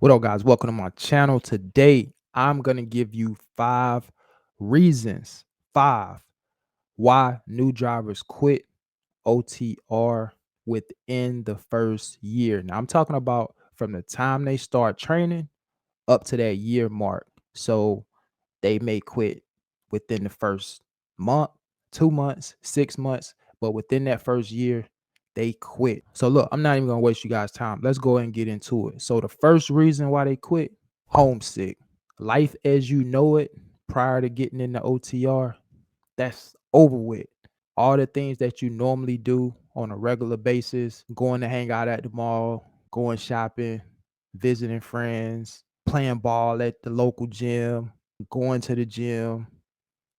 What up, guys? Welcome to my channel. Today, I'm going to give you 5 reasons, why new drivers quit OTR within the first year. Now, I'm talking about from the time they start training up to that year mark. So they may quit within the first month, 2 months, 6 months, but within that first year, they quit. So look, I'm not even gonna waste you guys' time. Let's go ahead and get into it. So the first reason why they quit, homesick. Life as you know it prior to getting into OTR, that's over with. All the things that you normally do on a regular basis, going to hang out at the mall, going shopping, visiting friends, playing ball at the local gym, going to the gym,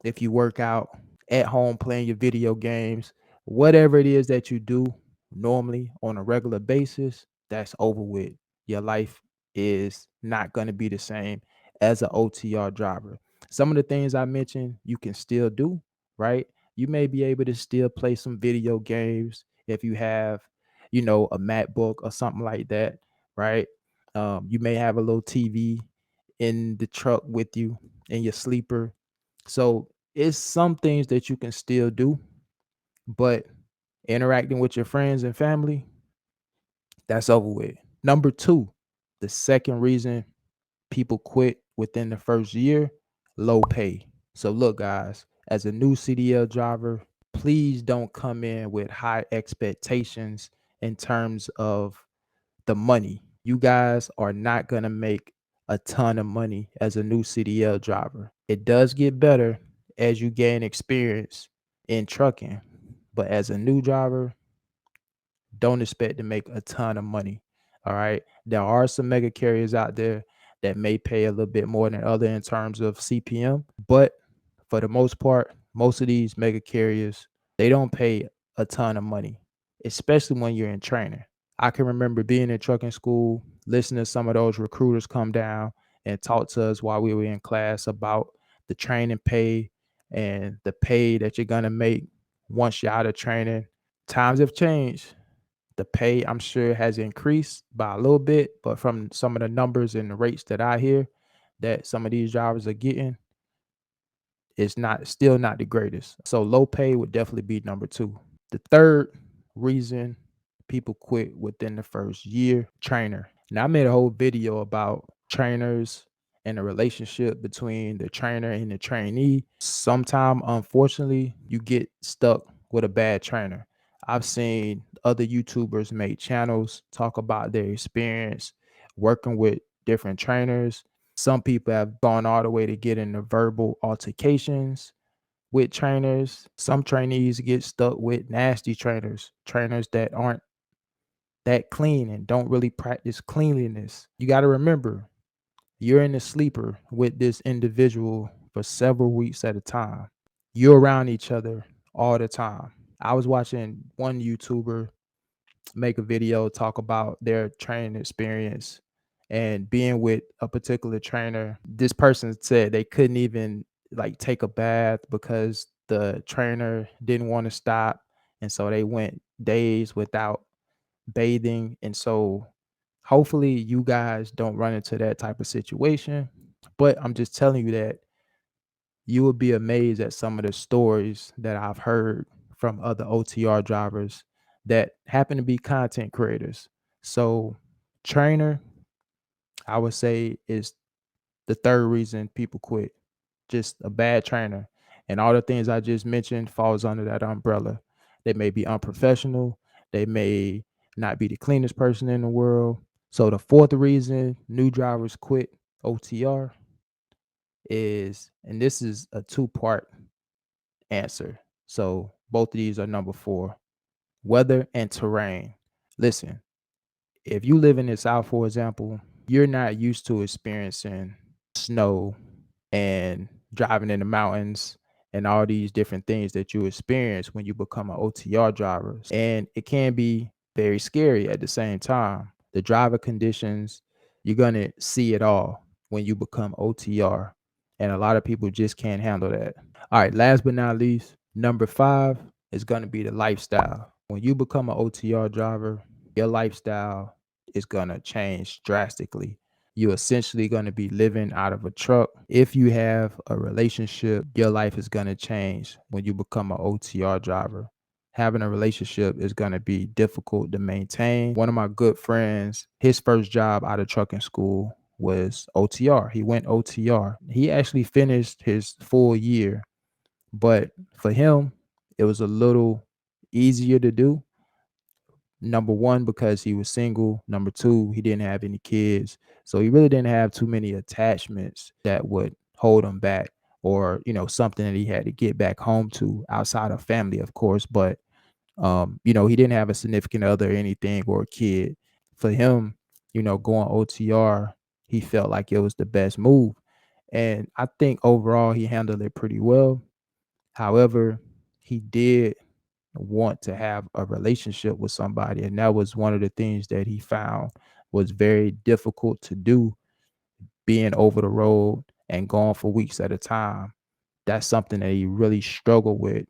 if you work out, at home playing your video games, whatever it is that you do normally on a regular basis, that's over with. Your life is not going to be the same as an OTR driver. Some of the things I mentioned, you can still do, right? You may be able to still play some video games if you have, a MacBook or something like that, right? You may have a little TV in the truck with you in your sleeper. So it's some things that you can still do, but interacting with your friends and family, that's over with. Number two, the second reason people quit within the first year, low pay. So look, guys, as a new CDL driver, please don't come in with high expectations in terms of the money. You guys are not going to make a ton of money as a new CDL driver. It does get better as you gain experience in trucking, but as a new driver, don't expect to make a ton of money. All right. There are some mega carriers out there that may pay a little bit more than other in terms of CPM, but for the most part, most of these mega carriers, they don't pay a ton of money, especially when you're in training. I can remember being in trucking school, listening to some of those recruiters come down and talk to us while we were in class about the training pay and the pay that you're going to make once you're out of training. Times have changed. The pay, I'm sure, has increased by a little bit, but from some of the numbers and the rates that I hear that some of these drivers are getting, it's not still not the greatest. So low pay would definitely be number two. The third reason people quit within the first year, trainer. Now I made a whole video about trainers and the relationship between the trainer and the trainee. Sometime, unfortunately, you get stuck with a bad trainer. I've seen other YouTubers make channels talk about their experience working with different trainers. Some people have gone all the way to get into verbal altercations with trainers. Some trainees get stuck with nasty trainers, trainers that aren't that clean and don't really practice cleanliness. You got to remember, you're in a sleeper with this individual for several weeks at a time. You're around each other all the time. I was watching one YouTuber make a video talk about their training experience and being with a particular trainer. This person said they couldn't even like take a bath because the trainer didn't want to stop, and so they went days without bathing. And so hopefully you guys don't run into that type of situation, but I'm just telling you that you will be amazed at some of the stories that I've heard from other OTR drivers that happen to be content creators. So, trainer, I would say, is the third reason people quit. Just a bad trainer. And all the things I just mentioned falls under that umbrella. They may be unprofessional. They may not be the cleanest person in the world. So the fourth reason new drivers quit OTR is, and this is a two-part answer. So both of these are number four, weather and terrain. Listen, if you live in the South, for example, you're not used to experiencing snow and driving in the mountains and all these different things that you experience when you become an OTR driver. And it can be very scary at the same time. The driver conditions, you're going to see it all when you become OTR. And a lot of people just can't handle that. All right, last but not least, number five is going to be the lifestyle. When you become an OTR driver, your lifestyle is going to change drastically. You're essentially going to be living out of a truck. If you have a relationship, your life is going to change when you become an OTR driver. Having a relationship is going to be difficult to maintain. One of my good friends, his first job out of trucking school was OTR. He went OTR. He actually finished his full year, but for him, it was a little easier to do. Number one, because he was single. Number two, he didn't have any kids. So he really didn't have too many attachments that would hold him back, or, something that he had to get back home to outside of family, of course. But, he didn't have a significant other or anything, or a kid. For him, going OTR, he felt like it was the best move. And I think overall he handled it pretty well. However, he did want to have a relationship with somebody, and that was one of the things that he found was very difficult to do, being over the road and gone for weeks at a time. That's something that he really struggled with,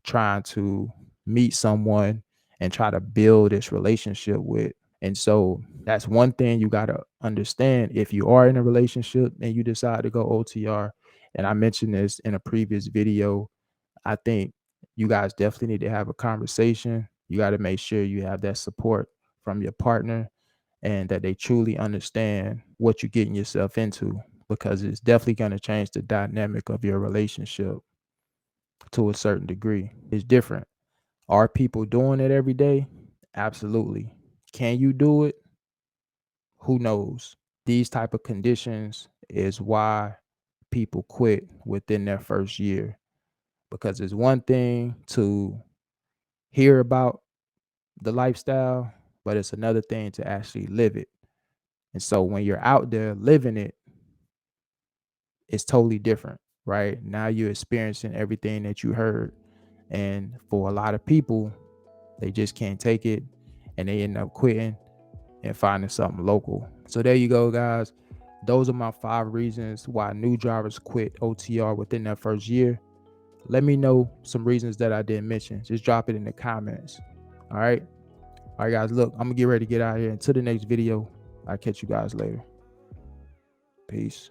trying to meet someone and try to build this relationship with. And so that's one thing you got to understand if you are in a relationship and you decide to go OTR. And I mentioned this in a previous video. I think you guys definitely need to have a conversation. You got to make sure you have that support from your partner, and that they truly understand what you're getting yourself into, because it's definitely going to change the dynamic of your relationship to a certain degree. It's different. Are people doing it every day? Absolutely. Can you do it? Who knows? These type of conditions is why people quit within their first year, because it's one thing to hear about the lifestyle, but it's another thing to actually live it. And so when you're out there living it, it's totally different, right? Now you're experiencing everything that you heard. And for a lot of people, they just can't take it, and they end up quitting and finding something local. So there you go, guys. Those are my 5 reasons why new drivers quit OTR within their first year. Let me know some reasons that I didn't mention. Just drop it in the comments. All right. All right, guys. Look, I'm going to get ready to get out of here. Until the next video, I'll catch you guys later. Peace.